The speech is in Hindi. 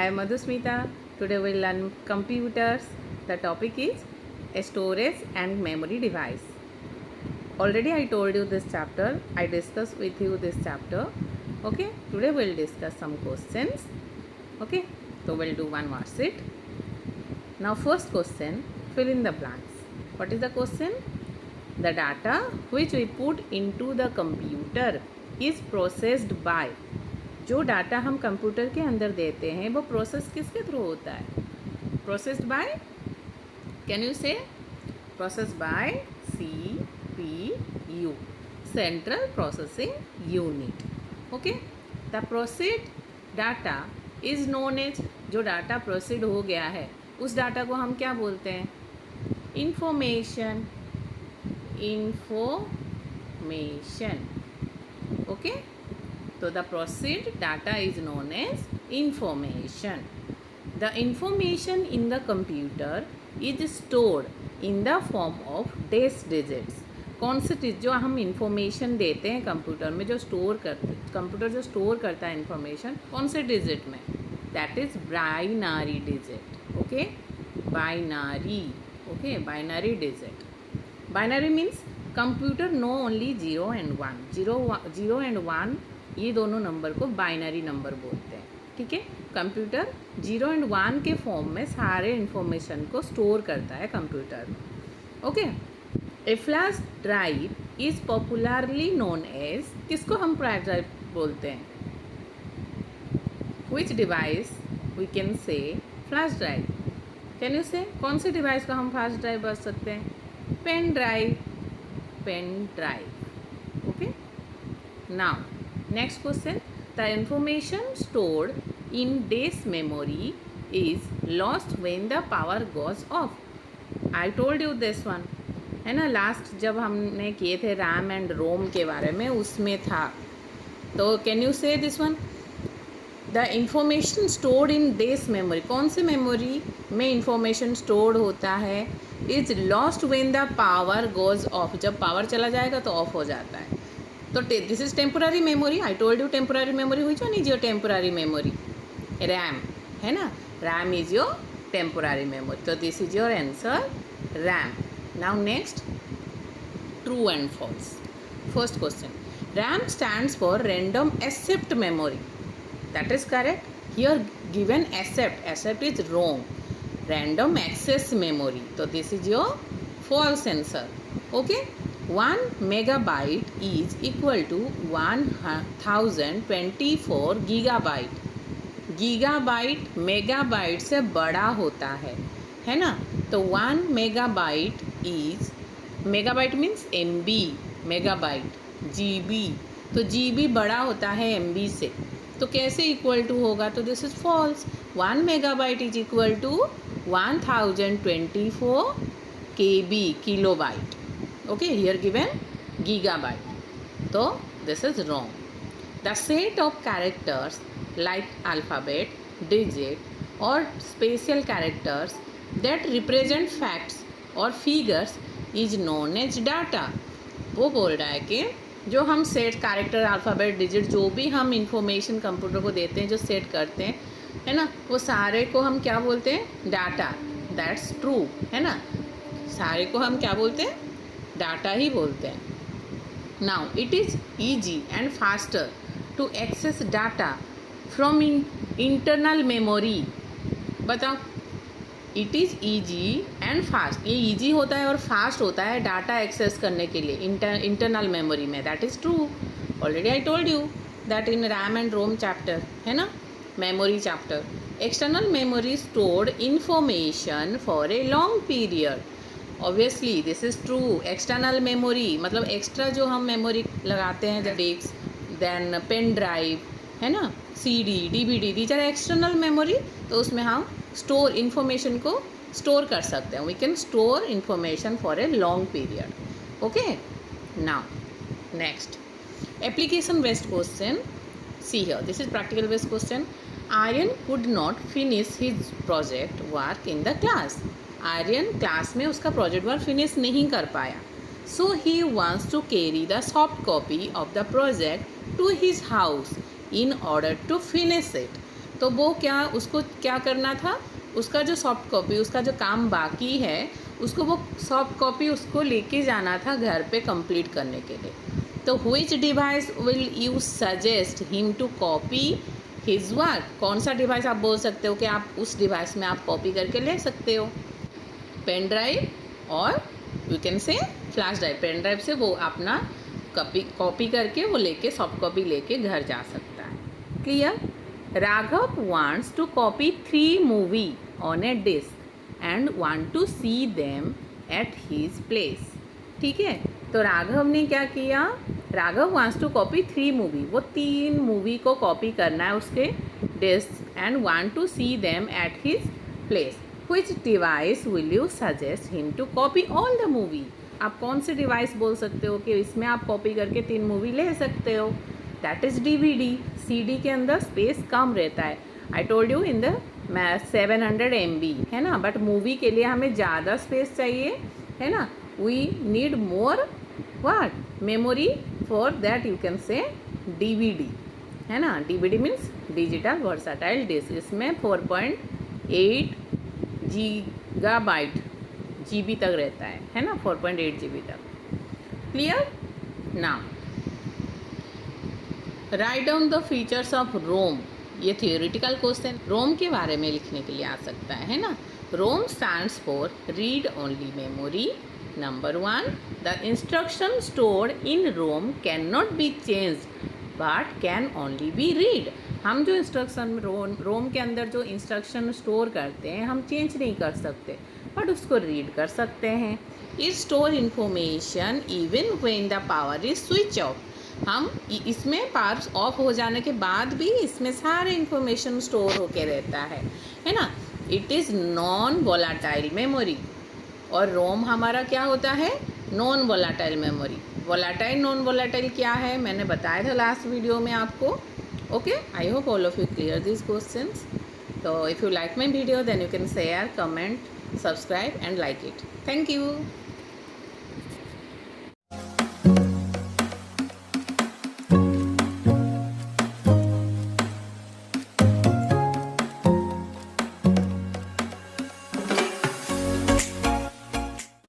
I am Madhusmita. Today we will learn computers. The topic is storage and memory device. Already I told you this chapter. I discussed with you this chapter. Okay. Today we will discuss some questions. Okay. So we will do one worksheet. Now first question, fill in the blanks. What is the question? The data which we put into the computer is processed by. जो डाटा हम कंप्यूटर के अंदर देते हैं वो प्रोसेस किसके थ्रू होता है? Processed by, can you say? Process by CPU, central processing unit. Okay. The processed data is known as, जो डाटा प्रोसेस्ड हो गया है उस डाटा को हम क्या बोलते हैं? Information. Okay. So the processed data is known as information. The information in the computer is stored in the form of dash digits. कौन सी चीज़ जो हम इंफॉर्मेशन देते हैं कंप्यूटर में, जो स्टोर करते, कंप्यूटर जो स्टोर करता है इंफॉर्मेशन, कौन से डिजिट में? That is binary digit. Okay. Binary. Okay. Binary digit. Binary means computer know only 0 and 1. 0 and 1 ये दोनों नंबर को बाइनरी नंबर बोलते हैं. ठीक है. कंप्यूटर 0 and 1 के फॉर्म में सारे इंफॉर्मेशन को स्टोर करता है कंप्यूटर में. Okay. A flash drive is popularly known as, किसको हम फ्लैश ड्राइव बोलते हैं? Which device we can say flash drive? Can you say? कौन से डिवाइस को हम फ्लैश ड्राइव बोल सकते हैं? Pen drive. Pen drive. Okay. Now next question, the information stored in dash memory is lost when the power goes off. I told you this one, है ना. लास्ट जब हमने किए थे रैम एंड रोम के बारे में, उसमें था. तो can you say this one? The information stored in dash memory, कौन से मेमोरी में इंफॉर्मेशन स्टोर्ड होता है? Is lost when the power goes off, जब पावर चला जाएगा तो ऑफ हो जाता है. तो this is temporary memory. I told you temporary memory हुई one is your temporary memory? RAM, है ना. RAM is your temporary memory. तो this is your answer, RAM. Now next, true and false. First question, RAM stands for random except memory. That is correct. Here given except, except is wrong. Random access memory. तो this is your false answer. Okay. 1 megabyte is equal to 1024 gigabyte. Gigabyte megabyte से बड़ा होता है ना. तो 1 megabyte is, megabyte means MB, megabyte GB. तो GB बड़ा होता है MB से. तो कैसे इक्वल टू होगा? तो this is false. 1 megabyte is equal to 1024 KB, kilobyte. Okay, here given gigabyte. So this is wrong. The set of characters like alphabet, digit or special characters that represent facts or figures is known as data. वो बोल रहा है कि जो हम सेट कैरेक्टर, अल्फ़ाबेट, डिजिट, जो भी हम इंफॉर्मेशन कंप्यूटर को देते हैं, जो सेट करते हैं, है ना, वो सारे को हम क्या बोलते हैं? डाटा. दैट्स ट्रू, है ना. सारे को हम क्या बोलते हैं? डाटा ही बोलते हैं. Now it is easy and faster to access data from internal memory. बताओ. It is easy and fast. ये ईजी होता है और फास्ट होता है डाटा एक्सेस करने के लिए इंटरनल मेमोरी में. That is true. Already I told you that in RAM and ROM chapter, है ना, memory chapter. External memory stored information for a long period. Obviously this is true. External memory मतलब एक्स्ट्रा जो हम मेमोरी लगाते हैं, जैसे डिस्क, देन पेन ड्राइव, है ना, CD, DVD, these are external memory. तो उसमें हम स्टोर इन्फॉर्मेशन को स्टोर कर सकते हैं. We can store information for a long period. Okay. Now next, application based question. See here, this is practical based question. Aryan could not finish his project work in the class. Aryan class में उसका प्रोजेक्ट वर्क फिनिश नहीं कर पाया. So he wants to carry the soft copy of the project to his house in order to finish it. तो वो क्या, उसको क्या करना था, उसका जो सॉफ्ट कॉपी, उसका जो काम बाकी है उसको, वो सॉफ्ट कॉपी उसको लेके जाना था घर पे कंप्लीट करने के लिए। तो which device will you suggest him to copy his work? कौन सा डिवाइस आप बोल सकते हो कि आप उस डिवाइस में आप कॉपी करके ले सकते हो? पेन ड्राइव और you can say flash drive. Pen drive से वो अपना कॉपी करके वो लेके सॉफ्ट कॉपी लेके घर जा सकता है। Clear? Raghav wants to copy 3 movie on a disk and want to see them at his place. ठीक है, तो राघव ने क्या किया, Raghav wants to copy 3 movie, वो 3 मूवी को कॉपी करना है उसके disk and want to see them at his place. Which device will you suggest him to copy all the movie? आप कौन से डिवाइस बोल सकते हो कि इसमें आप कॉपी करके 3 मूवी ले सकते हो? That is DVD। CD के अंदर स्पेस कम रहता है। आई told you in the 700 MB है ना, बट मूवी के लिए हमें ज़्यादा स्पेस चाहिए है ना। We need more what memory, for that you can say DVD है ना। DVD means digital versatile disk. इसमें 4.8 गीगाबाइट GB तक रहता है ना, 4.8 GB तक। Clear? Now write down the features of ROM. ये थियोरिटिकल क्वेश्चन रोम के बारे में लिखने के लिए आ सकता है ना। ROM stands for read only memory. Number 1, the instruction stored in ROM can not be changed but can only be read. हम जो इंस्ट्रक्शन रोम के अंदर जो इंस्ट्रक्शन स्टोर करते हैं हम चेंज नहीं कर सकते, बट उसको रीड कर सकते हैं। It store information even when the power is switch off. हम इसमें पावर ऑफ हो जाने के बाद भी इसमें सारे इंफॉर्मेशन स्टोर होके रहता है ना। It is non volatile memory. और रोम हमारा क्या होता है, non volatile memory. Volatile non volatile क्या है मैंने बताया था लास्ट वीडियो में आपको। Okay, I hope all of you clear these questions. So if you like my video, then you can share, comment, subscribe and like it. Thank you.